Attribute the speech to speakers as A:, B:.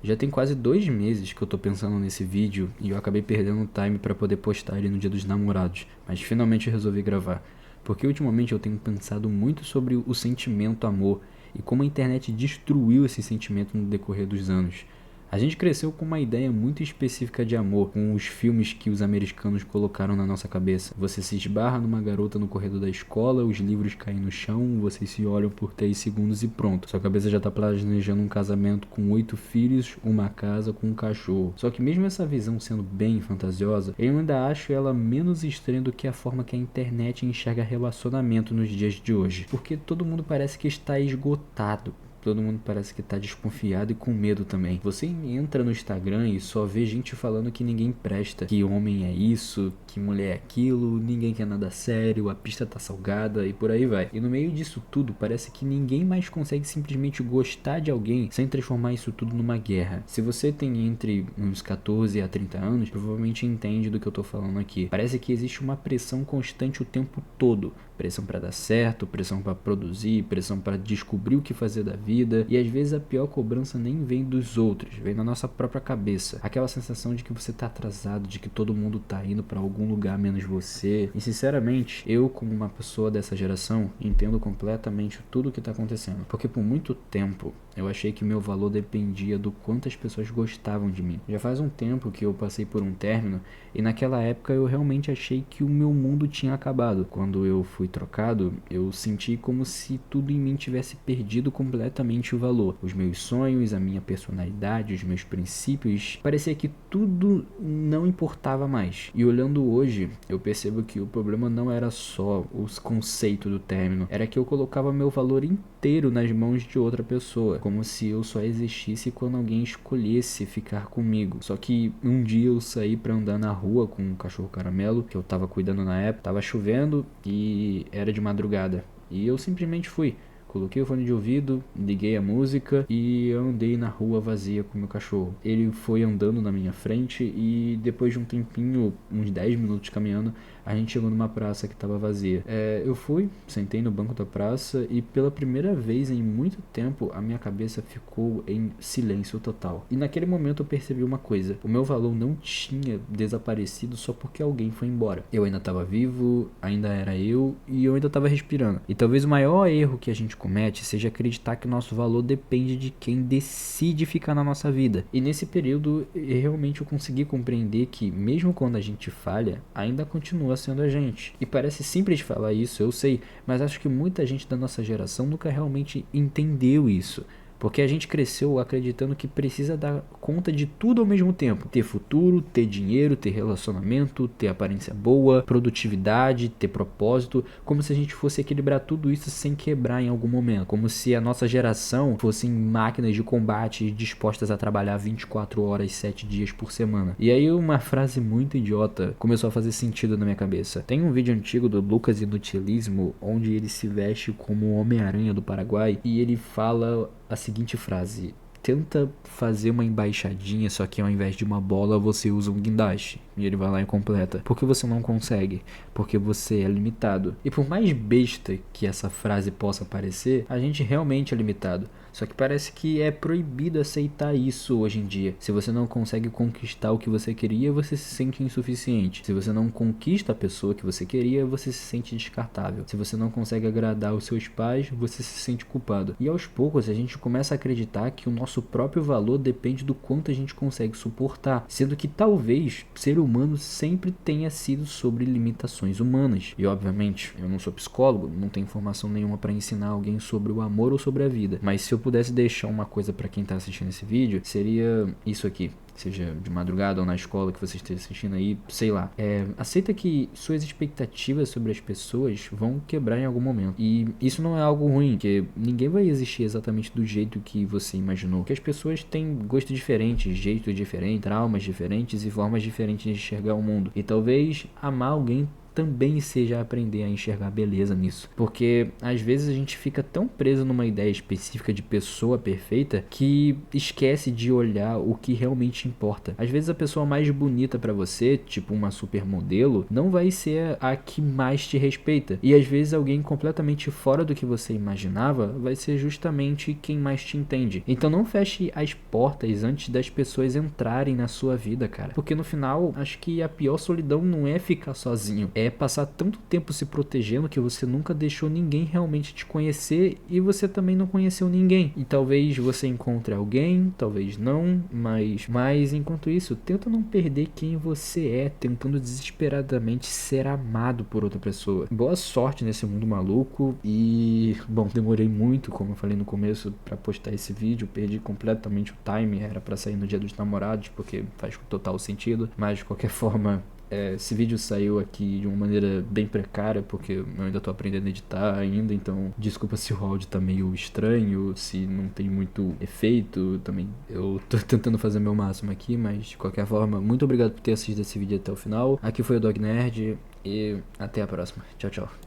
A: Já tem quase 2 meses que eu tô pensando nesse vídeo e eu acabei perdendo o time pra poder postar ele no Dia dos Namorados, mas finalmente eu resolvi gravar. Porque ultimamente eu tenho pensado muito sobre o sentimento amor e como a internet destruiu esse sentimento no decorrer dos anos. A gente cresceu com uma ideia muito específica de amor, com os filmes que os americanos colocaram na nossa cabeça. Você se esbarra numa garota no corredor da escola, os livros caem no chão, vocês se olham por 3 segundos e pronto. Sua cabeça já tá planejando um casamento com 8 filhos, uma casa com um cachorro. Só que mesmo essa visão sendo bem fantasiosa, eu ainda acho ela menos estranha do que a forma que a internet enxerga relacionamento nos dias de hoje. Porque todo mundo parece que está esgotado. Todo mundo parece que tá desconfiado e com medo também. Você entra no Instagram e só vê gente falando que ninguém presta, que homem é isso, que mulher é aquilo, ninguém quer nada sério, a pista tá salgada e por aí vai. E no meio disso tudo, parece que ninguém mais consegue simplesmente gostar de alguém sem transformar isso tudo numa guerra. Se você tem entre uns 14 a 30 anos, provavelmente entende do que eu tô falando aqui. Parece que existe uma pressão constante o tempo todo. Pressão para dar certo, pressão para produzir, pressão para descobrir o que fazer da vida. E às vezes a pior cobrança nem vem dos outros, vem da nossa própria cabeça. Aquela sensação de que você tá atrasado, de que todo mundo tá indo para algum lugar menos você. E sinceramente, eu como uma pessoa dessa geração, entendo completamente tudo o que tá acontecendo. Porque por muito tempo, eu achei que meu valor dependia do quanto as pessoas gostavam de mim. Já faz um tempo que eu passei por um término e naquela época eu realmente achei que o meu mundo tinha acabado. Quando eu fui trocado, eu senti como se tudo em mim tivesse perdido completamente o valor. Os meus sonhos, a minha personalidade, os meus princípios, parecia que tudo não importava mais. E olhando hoje, eu percebo que o problema não era só o conceito do término, era que eu colocava meu valor inteiro nas mãos de outra pessoa, como se eu só existisse quando alguém escolhesse ficar comigo. Só que um dia eu saí pra andar na rua com um cachorro caramelo, que eu tava cuidando na época, tava chovendo e era de madrugada. E eu simplesmente fui. Coloquei o fone de ouvido, liguei a música e andei na rua vazia com meu cachorro. Ele foi andando na minha frente e depois de um tempinho, uns 10 minutos caminhando, a gente chegou numa praça que estava vazia. Eu fui, sentei no banco da praça e pela primeira vez em muito tempo a minha cabeça ficou em silêncio total. E naquele momento eu percebi uma coisa: o meu valor não tinha desaparecido só porque alguém foi embora. Eu ainda estava vivo, ainda era eu e eu ainda estava respirando. E talvez o maior erro que a gente comete seja acreditar que o nosso valor depende de quem decide ficar na nossa vida. E nesse período realmente eu consegui compreender que mesmo quando a gente falha, ainda continua sendo a gente. E parece simples falar isso, eu sei, mas acho que muita gente da nossa geração nunca realmente entendeu isso. Porque a gente cresceu acreditando que precisa dar conta de tudo ao mesmo tempo. Ter futuro, ter dinheiro, ter relacionamento, ter aparência boa, produtividade, ter propósito. Como se a gente fosse equilibrar tudo isso sem quebrar em algum momento. Como se a nossa geração fossem máquinas de combate dispostas a trabalhar 24 horas, 7 dias por semana. E aí uma frase muito idiota começou a fazer sentido na minha cabeça. Tem um vídeo antigo do Lucas Inutilismo, onde ele se veste como o Homem-Aranha do Paraguai. E ele fala a seguinte frase: tenta fazer uma embaixadinha, só que ao invés de uma bola você usa um guindaste. E ele vai lá e completa: porque você não consegue, porque você é limitado. E por mais besta que essa frase possa parecer, a gente realmente é limitado. Só que parece que é proibido aceitar isso hoje em dia. Se você não consegue conquistar o que você queria, você se sente insuficiente. Se você não conquista a pessoa que você queria, você se sente descartável. Se você não consegue agradar os seus pais, você se sente culpado. E aos poucos a gente começa a acreditar que o nosso próprio valor depende do quanto a gente consegue suportar, sendo que talvez ser humano sempre tenha sido sobre limitações humanas. E obviamente, eu não sou psicólogo, não tenho informação nenhuma para ensinar alguém sobre o amor ou sobre a vida, mas se eu pudesse deixar uma coisa para quem tá assistindo esse vídeo, seria isso aqui. Seja de madrugada ou na escola que você esteja assistindo aí, sei lá. Aceita que suas expectativas sobre as pessoas vão quebrar em algum momento. E isso não é algo ruim, porque ninguém vai existir exatamente do jeito que você imaginou. Porque as pessoas têm gosto diferente, jeito diferente, traumas diferentes e formas diferentes de enxergar o mundo. E talvez amar alguém também seja aprender a enxergar beleza nisso. Porque às vezes a gente fica tão preso numa ideia específica de pessoa perfeita que esquece de olhar o que realmente importa. Às vezes a pessoa mais bonita pra você, tipo uma supermodelo, não vai ser a que mais te respeita. E às vezes alguém completamente fora do que você imaginava vai ser justamente quem mais te entende. Então não feche as portas antes das pessoas entrarem na sua vida, cara. Porque no final, acho que a pior solidão não é ficar sozinho, é passar tanto tempo se protegendo que você nunca deixou ninguém realmente te conhecer e você também não conheceu ninguém. E talvez você encontre alguém, talvez não, mas enquanto isso, tenta não perder quem você é, tentando desesperadamente ser amado por outra pessoa. Boa sorte nesse mundo maluco e, bom, demorei muito, como eu falei no começo, pra postar esse vídeo, perdi completamente o time, era pra sair no Dia dos Namorados, porque faz total sentido, mas de qualquer forma, esse vídeo saiu aqui de uma maneira bem precária, porque eu ainda tô aprendendo a editar ainda, então desculpa se o áudio tá meio estranho, se não tem muito efeito, também eu tô tentando fazer meu máximo aqui, mas de qualquer forma, muito obrigado por ter assistido esse vídeo até o final. Aqui foi o Dog Nerd e até a próxima. Tchau, tchau.